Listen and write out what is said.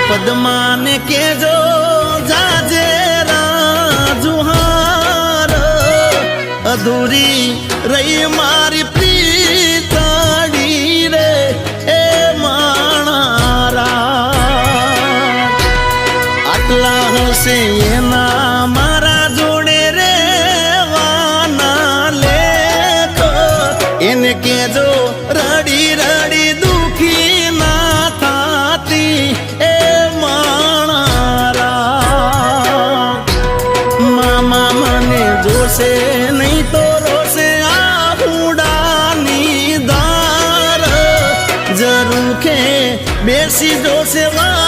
પદ્માને કેજો જાજે રાજુહાર અધૂરી રહી મારી પ્રીતડી રે એ માણારા આટલા હશે એના મારા જોડે રે વાના લેખ એને કેજો રડી રડી દુખી ના થાતી એ માણારા મામા મને જોશે નહીં તો રોશે આ હુડાની દાર જરૂર કે બેસી જોશે વા